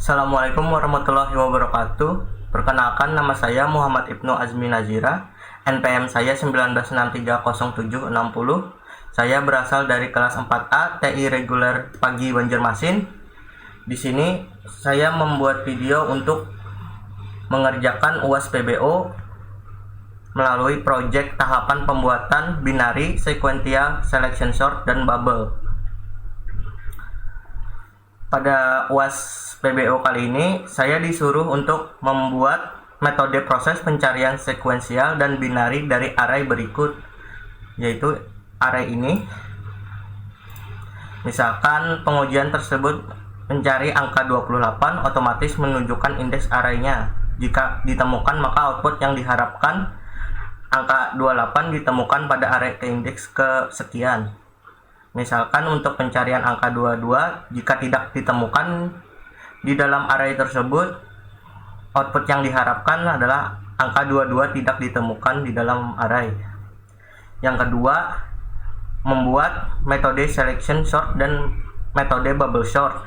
Assalamualaikum warahmatullahi wabarakatuh. Perkenalkan, nama saya Muhammad Ibnu Azmi Nazira. NPM saya 19630760. Saya berasal dari kelas 4A TI Reguler Pagi Banjarmasin. Di sini saya membuat video untuk mengerjakan UAS PBO melalui proyek tahapan pembuatan binary, sequential, selection sort, dan bubble. Pada UAS PBO kali ini, saya disuruh untuk membuat metode proses pencarian sekuensial dan binary dari array berikut, yaitu array ini. Misalkan pengujian tersebut mencari angka 28, otomatis menunjukkan indeks arraynya. Jika ditemukan, maka output yang diharapkan angka 28 ditemukan pada array ke indeks kesekian. Misalkan untuk pencarian angka 22, jika tidak ditemukan di dalam array tersebut, output yang diharapkan adalah angka 22 tidak ditemukan di dalam array. Yang kedua, membuat metode selection sort dan metode bubble sort.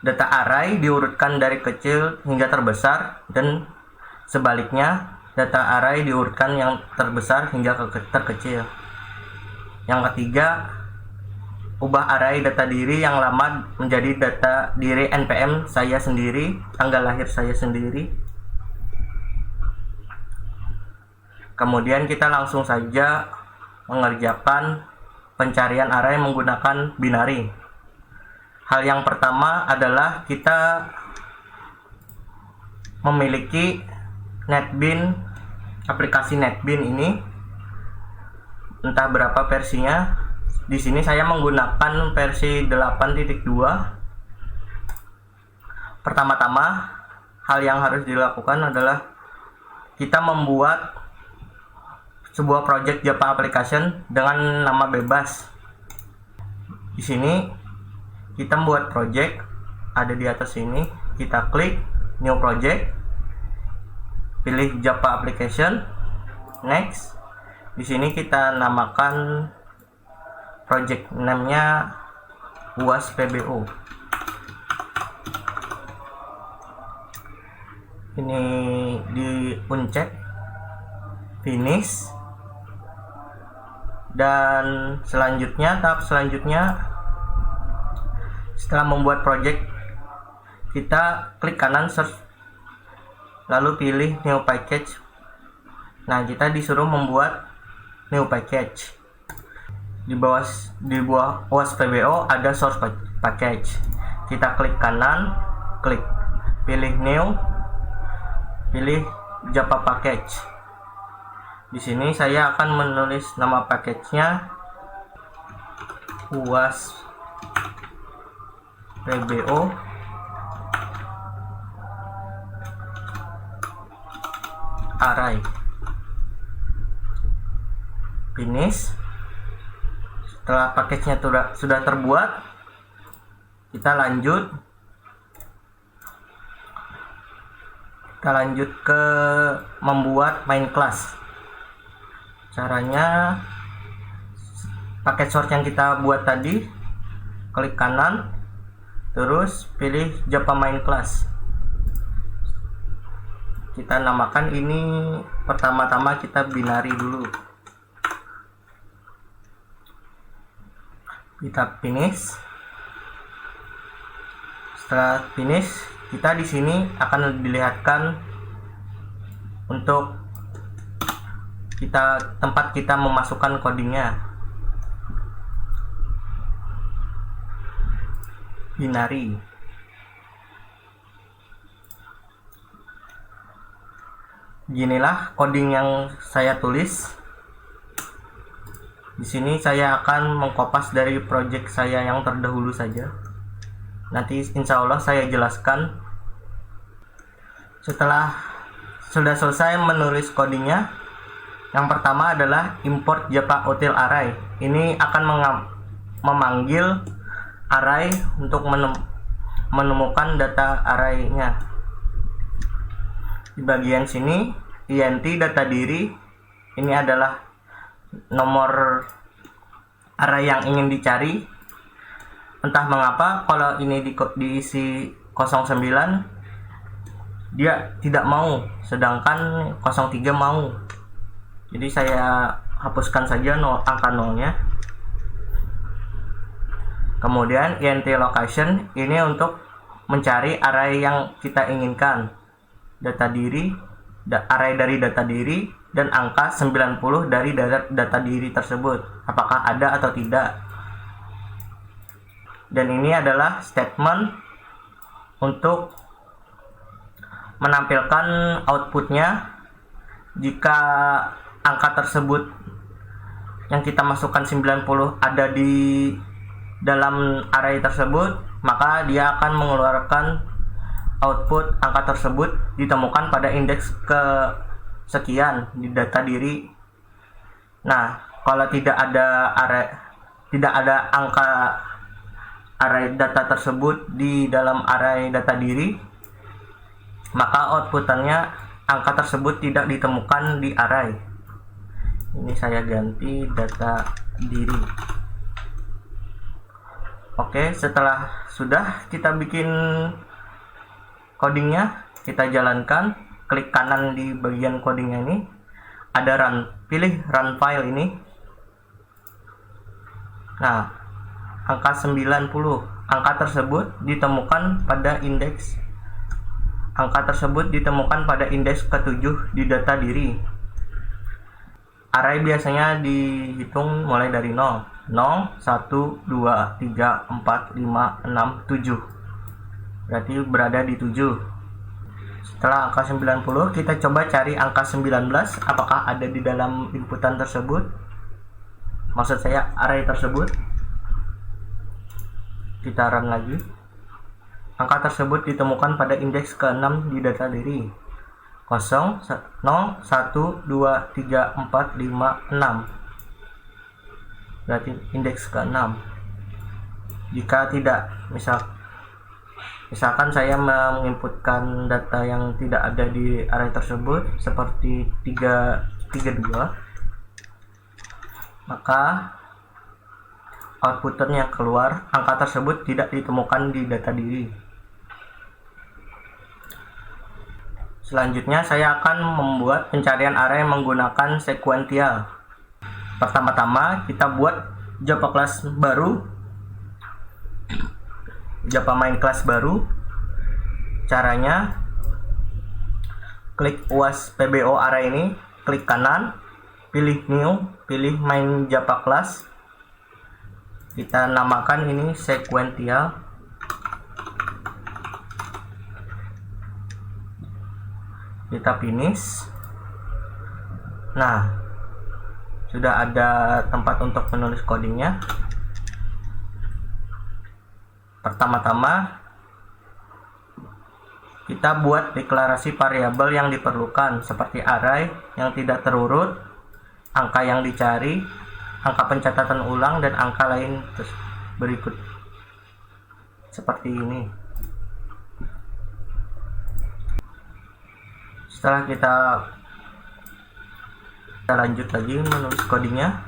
Data array diurutkan dari kecil hingga terbesar, dan sebaliknya data array diurutkan yang terbesar hingga terkecil. Yang ketiga, ubah array data diri yang lama menjadi data diri NPM saya sendiri, tanggal lahir saya sendiri. Kemudian kita langsung saja mengerjakan pencarian array menggunakan binary. Hal yang pertama adalah kita memiliki NetBeans, aplikasi NetBeans ini, entah berapa versinya. Di sini saya menggunakan versi 8.2. Pertama-tama, hal yang harus dilakukan adalah kita membuat sebuah project Java application dengan nama bebas. Di sini kita membuat project, ada di atas ini. Kita klik new project, pilih Java application, next. Di sini kita namakan project name-nya UAS PBO. Ini dipencet finish, dan selanjutnya, tahap selanjutnya, setelah membuat project, kita klik kanan search, lalu pilih new package. Nah, kita disuruh membuat new package. Di bawah UAS PBO ada source package. Kita klik kanan, pilih new, pilih Java package. Di sini saya akan menulis nama package-nya UAS PBO array. Finish. Setelah package-nya sudah terbuat, kita lanjut ke membuat main class. Caranya, paket sort yang kita buat tadi, klik kanan, terus pilih Java main class. Kita namakan ini, pertama-tama kita binary dulu. Kita finish. Setelah finish, kita di sini akan dilihatkan untuk tempat kita memasukkan codingnya. Binary. Beginilah coding yang saya tulis. Di sini saya akan mengkopas dari project saya yang terdahulu saja. Nanti insya Allah saya jelaskan. Setelah sudah selesai menulis codingnya, yang pertama adalah import Java util array. Ini akan memanggil array untuk menemukan data arraynya. Di bagian sini, int data diri, ini adalah nomor array yang ingin dicari. Entah mengapa kalau ini diisi 09 dia tidak mau, sedangkan 03 mau. Jadi saya hapuskan saja angka 0-nya. Kemudian int location ini untuk mencari array yang kita inginkan, data diri, array dari data diri, dan angka 90 dari data diri tersebut, apakah ada atau tidak. Dan ini adalah statement untuk menampilkan outputnya. Jika angka tersebut yang kita masukkan 90 ada di dalam array tersebut, maka dia akan mengeluarkan output angka tersebut ditemukan pada indeks ke sekian di data diri. Nah, kalau tidak ada angka array data tersebut di dalam array data diri, maka outputannya angka tersebut tidak ditemukan di array. Ini saya ganti data diri. Oke, setelah sudah kita bikin codingnya, kita jalankan. Klik kanan di bagian codingnya ini, ada run, pilih run file ini. Nah, angka 90, angka tersebut ditemukan pada indeks ke-7 di data diri. Array biasanya dihitung mulai dari 0, 1, 2, 3, 4, 5, 6, 7. Berarti berada di 7. Setelah angka 90, kita coba cari angka 19, apakah ada di dalam inputan tersebut. Maksud saya array tersebut. Kita run lagi. Angka tersebut ditemukan pada indeks ke-6 di data diri. 0, 1, 2, 3, 4, 5, 6. Berarti indeks ke-6. Jika tidak, misalkan saya menginputkan data yang tidak ada di array tersebut seperti 32, maka outputnya keluar angka tersebut tidak ditemukan di data diri. Selanjutnya saya akan membuat pencarian array menggunakan sequential. Pertama-tama kita buat Java class baru, Java main class baru. Caranya, klik UAS PBO array ini, klik kanan, pilih new, pilih main Java class. Kita namakan ini sequential. Kita finish. Nah, sudah ada tempat untuk menulis codingnya. Pertama-tama kita buat deklarasi variabel yang diperlukan seperti array yang tidak terurut, angka yang dicari, angka pencatatan ulang, dan angka lain berikut seperti ini. Setelah kita lanjut lagi menulis codingnya,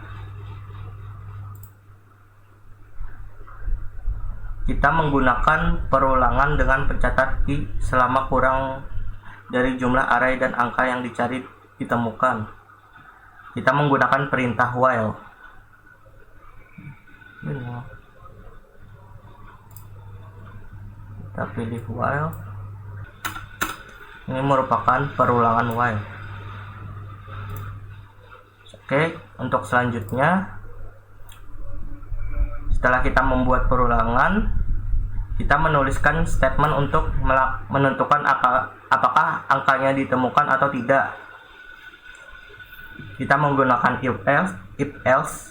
kita menggunakan perulangan dengan pencatat key selama kurang dari jumlah array dan angka yang dicari ditemukan. Kita menggunakan perintah while. Kita pilih while. Ini merupakan perulangan while. Oke, untuk selanjutnya, setelah kita membuat perulangan, kita menuliskan statement untuk menentukan apakah angkanya ditemukan atau tidak. Kita menggunakan if else.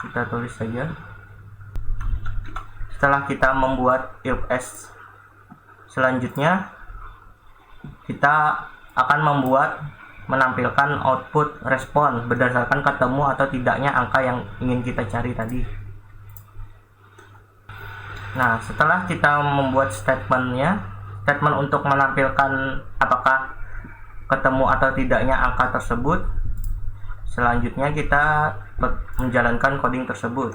Kita tulis saja. Setelah kita membuat if else, selanjutnya kita akan menampilkan output respon berdasarkan ketemu atau tidaknya angka yang ingin kita cari tadi. Nah, setelah kita membuat statement untuk menampilkan apakah ketemu atau tidaknya angka tersebut, selanjutnya kita menjalankan coding tersebut.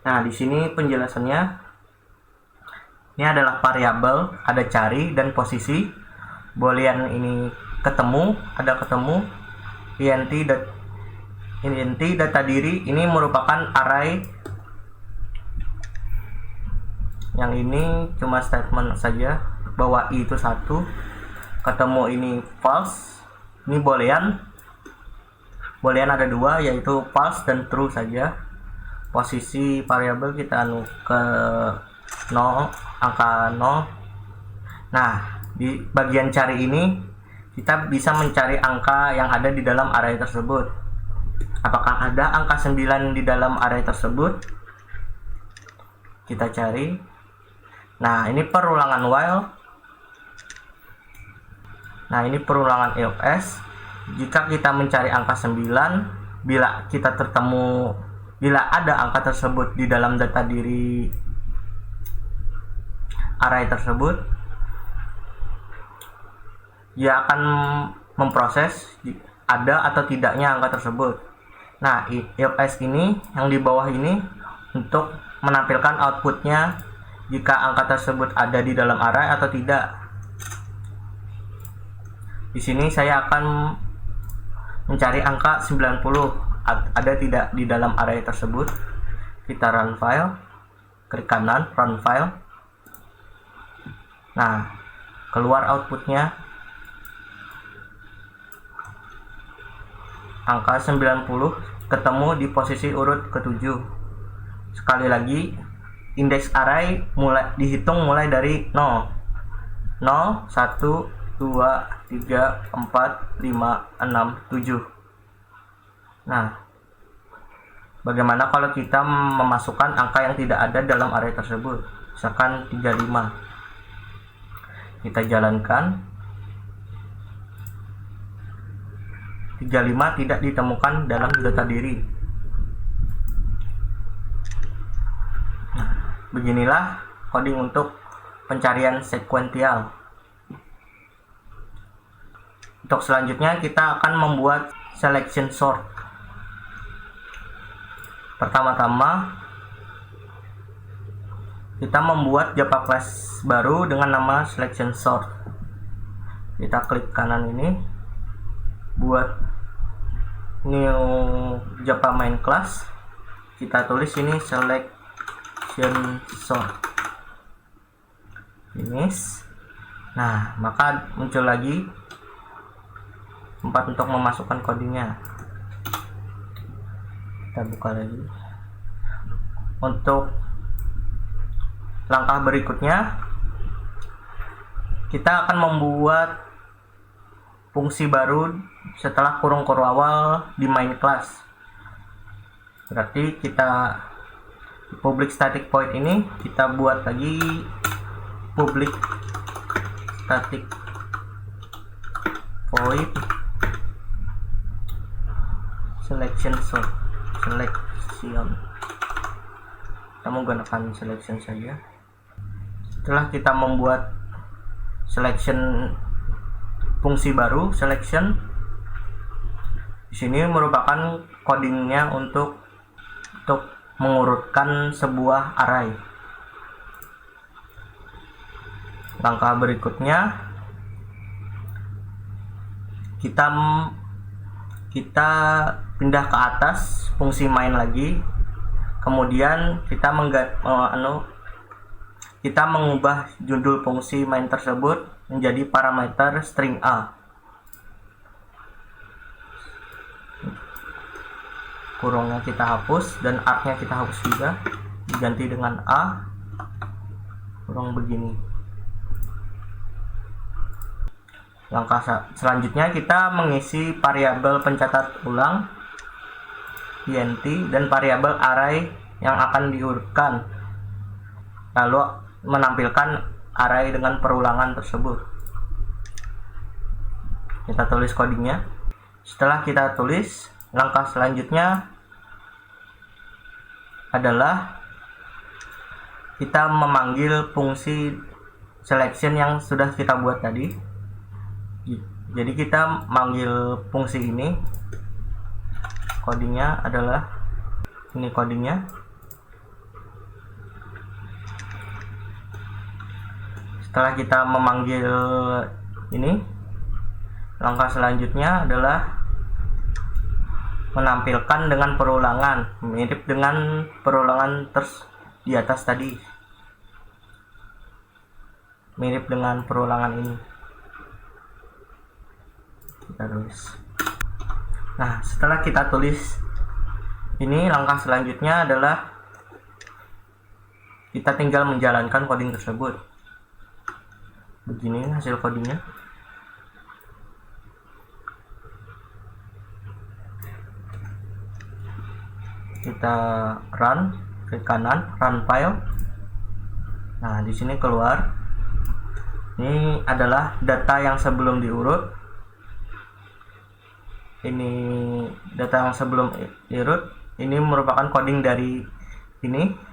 Nah, di sini penjelasannya. Ini adalah variabel, ada cari dan posisi. Boolean ini ketemu, ada ketemu. int data diri ini merupakan array. Yang ini cuma statement saja bahwa i itu 1. Ketemu ini false. Ini boolean. Boolean ada 2, yaitu false dan true saja. Posisi variabel kita anu ke 0, angka 0. Nah, di bagian cari ini kita bisa mencari angka yang ada di dalam array tersebut. Apakah ada angka 9 di dalam array tersebut? Kita cari. Nah, ini perulangan while. Nah, ini perulangan else. Jika kita mencari angka 9, bila ada angka tersebut di dalam data diri array tersebut, dia akan memproses ada atau tidaknya angka tersebut. Nah, else ini yang di bawah ini untuk menampilkan outputnya jika angka tersebut ada di dalam array atau tidak. Di sini saya akan mencari angka 90 ada tidak di dalam array tersebut. Kita run file, klik kanan run file. Nah, keluar outputnya angka 90 ketemu di posisi urut ke-7. Sekali lagi, indeks array dihitung mulai dari 0. 0, 1, 2, 3, 4, 5, 6, 7. Nah, bagaimana kalau kita memasukkan angka yang tidak ada dalam array tersebut? Misalkan 35. Kita jalankan. 35 tidak ditemukan dalam data diri. Nah, beginilah coding untuk pencarian sekuensial. Untuk selanjutnya kita akan membuat selection sort. Pertama-tama kita membuat Java class baru dengan nama selection sort. Kita klik kanan ini, buat new Java main class. Kita tulis ini selection sort. Finish. Nah, maka muncul lagi tempat untuk memasukkan codingnya. Kita buka lagi. Untuk langkah berikutnya, kita akan membuat fungsi baru setelah kurung awal di main class. Berarti kita public static void ini kita buat lagi public static void selection sort. Kita menggunakan selection saja. Setelah kita membuat selection fungsi baru selection, di sini merupakan codingnya untuk mengurutkan sebuah array. Langkah berikutnya kita pindah ke atas fungsi main lagi, kemudian kita mengubah judul fungsi main tersebut menjadi parameter string a. Kurungnya kita hapus dan artnya kita hapus juga, diganti dengan a, kurung begini. Langkah selanjutnya kita mengisi variabel pencatat ulang int dan variabel array yang akan diurutkan, lalu menampilkan array dengan perulangan tersebut. Kita tulis codingnya. Setelah kita tulis, langkah selanjutnya adalah kita memanggil fungsi selection yang sudah kita buat tadi. Jadi kita manggil fungsi ini, codingnya adalah ini codingnya. Setelah kita memanggil ini, langkah selanjutnya adalah menampilkan dengan perulangan, mirip dengan perulangan di atas tadi, mirip dengan perulangan ini. Kita tulis. Nah, setelah kita tulis ini, langkah selanjutnya adalah kita tinggal menjalankan coding tersebut. Begini hasil codingnya. Kita run, klik kanan, run file. Nah, di sini keluar. Ini adalah data yang sebelum diurut. Ini data yang sebelum diurut. Ini merupakan coding dari ini.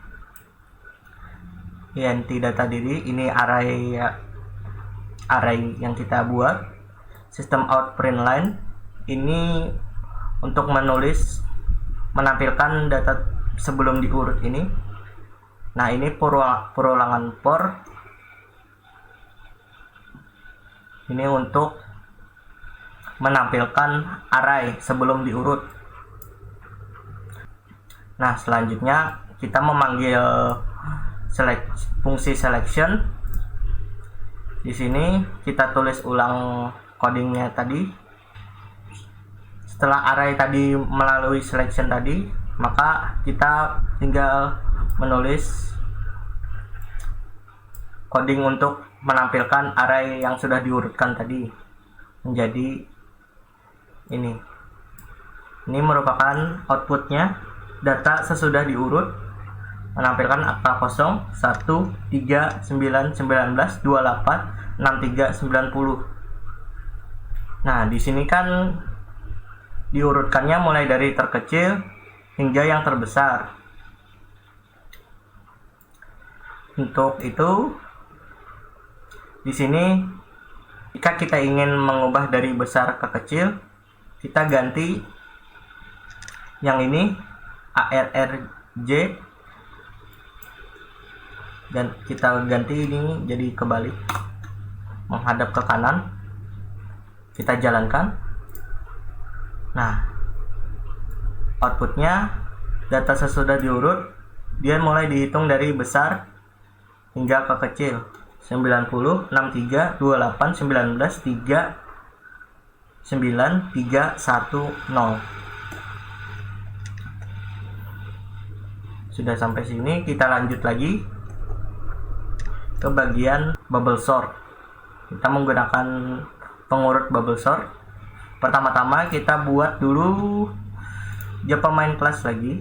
int data diri. Ini array yang kita buat. System out print line. Ini untuk menampilkan data sebelum diurut ini. Nah, ini perulangan for. Ini untuk menampilkan array sebelum diurut. Nah, selanjutnya kita memanggil fungsi selection. Di sini kita tulis ulang codingnya tadi. Setelah array tadi melalui selection tadi, maka kita tinggal menulis coding untuk menampilkan array yang sudah diurutkan tadi menjadi ini. Ini merupakan outputnya, data sesudah diurut menampilkan angka 0, 1, 3, 9, 19, 28, 63, 90. Nah, di sini kan diurutkannya mulai dari terkecil hingga yang terbesar. Untuk itu, di sini jika kita ingin mengubah dari besar ke kecil, kita ganti yang ini ARRJ, dan kita ganti ini jadi kebalik, menghadap ke kanan. Kita jalankan. Nah, outputnya data sesudah diurut, dia mulai dihitung dari besar hingga ke kecil. 90, 63, 28, 19, 3, 9, 3, 1, 0. Sudah sampai sini, kita lanjut lagi ke bagian bubble sort. Kita menggunakan pengurut bubble sort. Pertama-tama kita buat dulu Java main class lagi.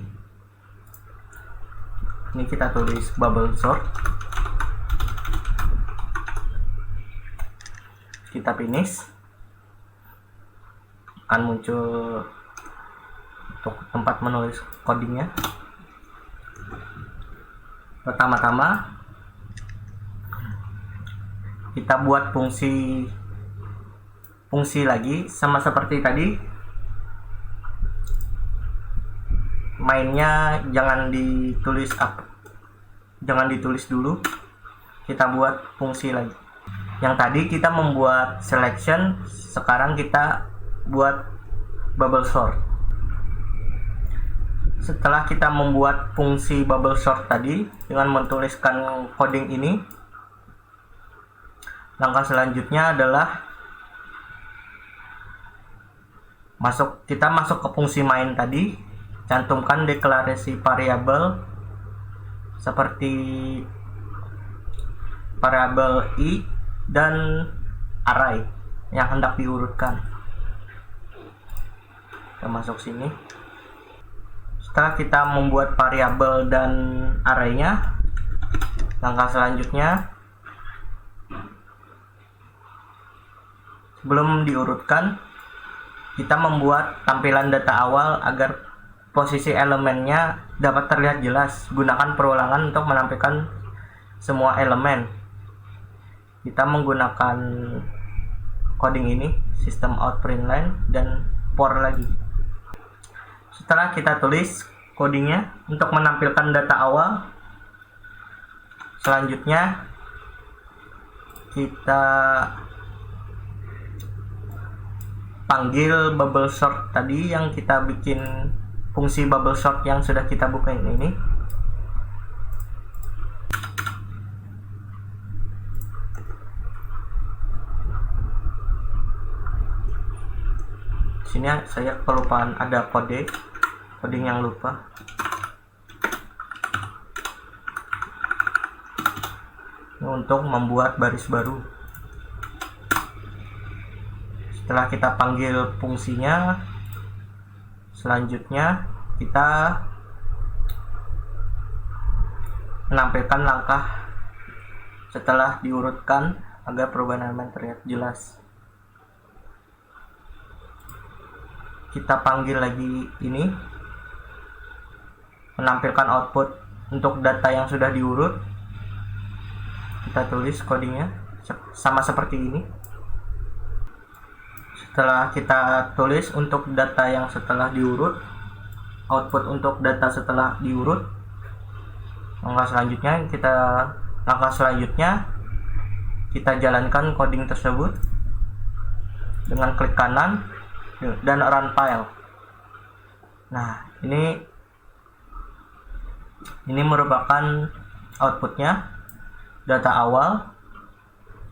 Ini kita tulis bubble sort. Kita finish, akan muncul untuk tempat menulis codingnya. Pertama-tama kita buat fungsi lagi, sama seperti tadi. Mainnya jangan ditulis dulu, kita buat fungsi lagi. Yang tadi kita membuat selection, sekarang kita buat bubble sort. Setelah kita membuat fungsi bubble sort tadi dengan menuliskan coding ini, langkah selanjutnya adalah kita masuk ke fungsi main tadi, cantumkan deklarasi variabel seperti variabel i dan array yang hendak diurutkan. Kita masuk sini. Setelah kita membuat variabel dan arraynya, langkah selanjutnya sebelum diurutkan, kita membuat tampilan data awal agar posisi elemennya dapat terlihat jelas. Gunakan perulangan untuk menampilkan semua elemen. Kita menggunakan coding ini, system out print line dan for lagi. Setelah kita tulis codingnya untuk menampilkan data awal, selanjutnya kita panggil bubble sort tadi yang kita bikin fungsi bubble sort yang sudah kita buka ini. Sini saya kelupaan ada coding yang lupa. Ini untuk membuat baris baru. Setelah kita panggil fungsinya, selanjutnya kita menampilkan langkah setelah diurutkan agar perubahan elemen terlihat jelas. Kita panggil lagi ini, menampilkan output untuk data yang sudah diurut. Kita tulis codingnya sama seperti ini. Setelah kita tulis untuk data yang setelah diurut, output untuk data setelah diurut, langkah selanjutnya kita jalankan coding tersebut dengan klik kanan dan run file. Nah, ini merupakan outputnya. Data awal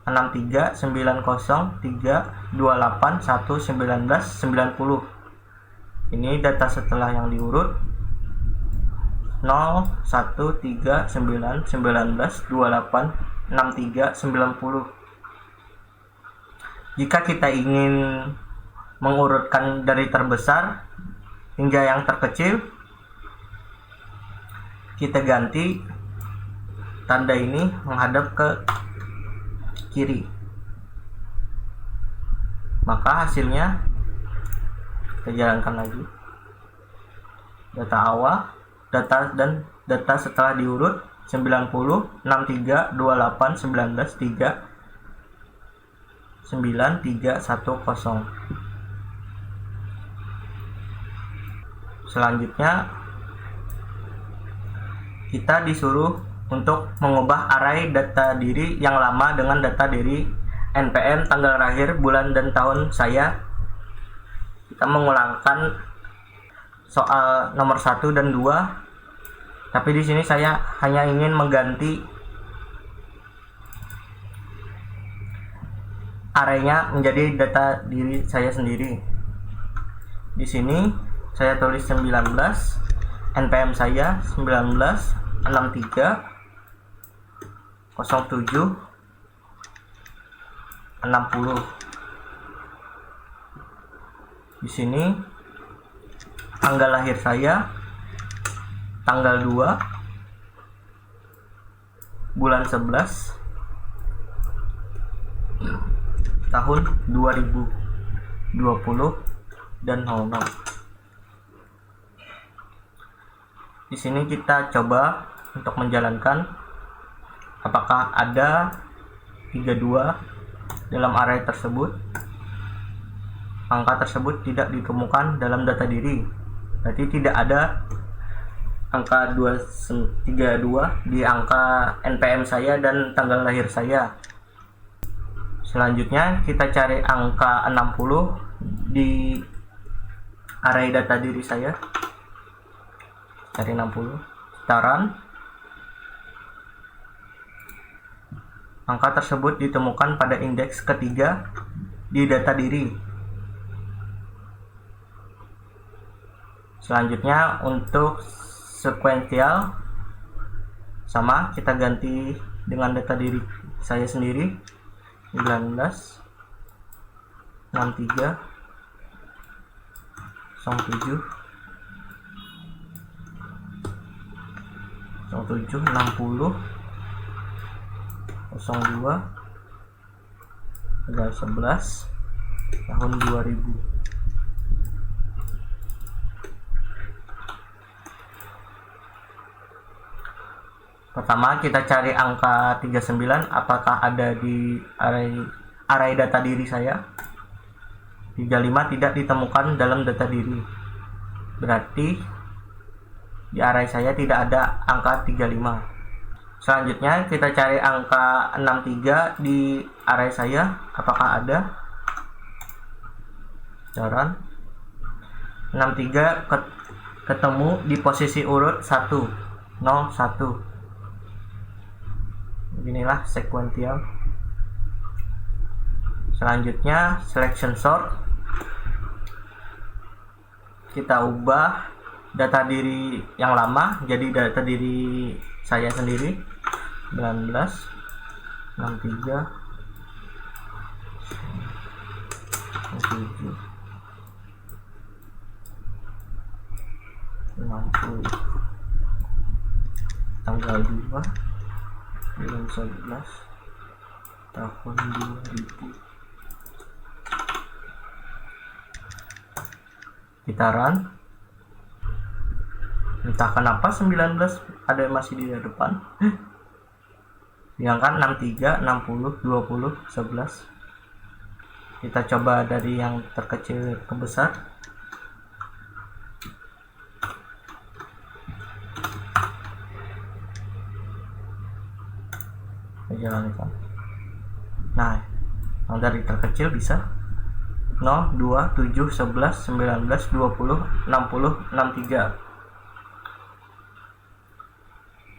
639032811990. Ini data setelah yang diurut 013919286390. Jika kita ingin mengurutkan dari terbesar hingga yang terkecil, kita ganti tanda ini menghadap ke kiri, maka hasilnya kita jalankan lagi. Data awal, data dan data setelah diurut 90632819939310. Selanjutnya kita disuruh untuk mengubah array data diri yang lama dengan data diri NPM, tanggal lahir, bulan dan tahun saya. Kita mengulangkan soal nomor 1 dan 2, tapi di sini saya hanya ingin mengganti arraynya menjadi data diri saya sendiri. Di sini saya tulis 19, NPM saya 1963 07 60. Di sini tanggal lahir saya tanggal 2 bulan 11 tahun 2020 dan 00. Di sini kita coba untuk menjalankan apakah ada 32 dalam array tersebut. Angka tersebut tidak ditemukan dalam data diri, berarti tidak ada angka 32 di angka NPM saya dan tanggal lahir saya. Selanjutnya kita cari angka 60 di array data diri saya. Cari 60, kita run. Angka tersebut ditemukan pada indeks ketiga di data diri. Selanjutnya untuk sekuensial sama, kita ganti dengan data diri saya sendiri 19 63 07 60 02 tanggal 11 tahun 2000. Pertama kita cari angka 39 apakah ada di array data diri saya. 35 tidak ditemukan dalam data diri, berarti di array saya tidak ada angka 35. Selanjutnya kita cari angka 63 di array saya, apakah ada. Jaran 63 ketemu di posisi urut 1, 0, 1. Beginilah sekuensial. Selanjutnya selection sort, kita ubah data diri yang lama jadi data diri saya sendiri. 19, 63, 7, 60, tanggal 2 bulan 11 tahun 2000. Kita run. Entah kenapa 19 ada yang masih di depan. Sedangkan 63, 60, 20, 11. Kita coba dari yang terkecil ke besar. Jalankan. Nah, yang dari terkecil bisa 0, 2, 7, 11, 19, 20, 60, 63.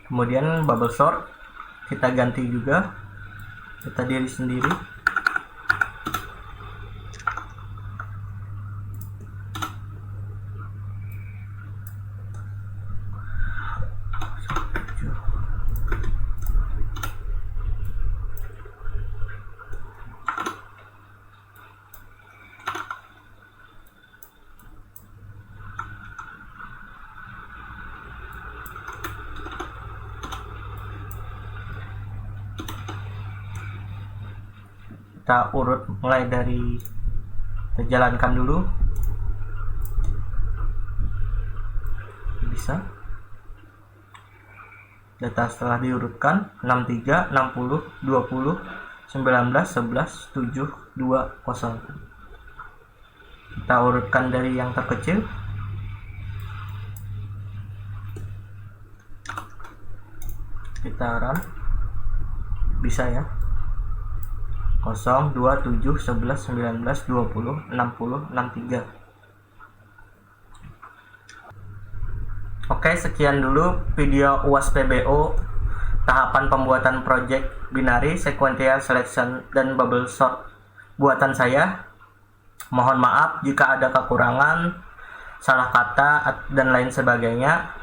Kemudian bubble sort kita ganti juga data diri sendiri. Kita urut mulai dari, kita jalankan dulu. Bisa. Data setelah diurutkan 63, 60, 20, 19, 11, 7, 2, 0. Kita urutkan dari yang terkecil. Kita run. Bisa ya. 0, 2, 7, 11, 19, 20, 60, 63. Oke, sekian dulu video UAS PBO tahapan pembuatan project binary, sequential selection, dan bubble sort buatan saya. Mohon maaf jika ada kekurangan, salah kata, dan lain sebagainya.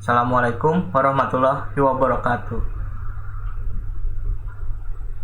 Assalamualaikum warahmatullahi wabarakatuh.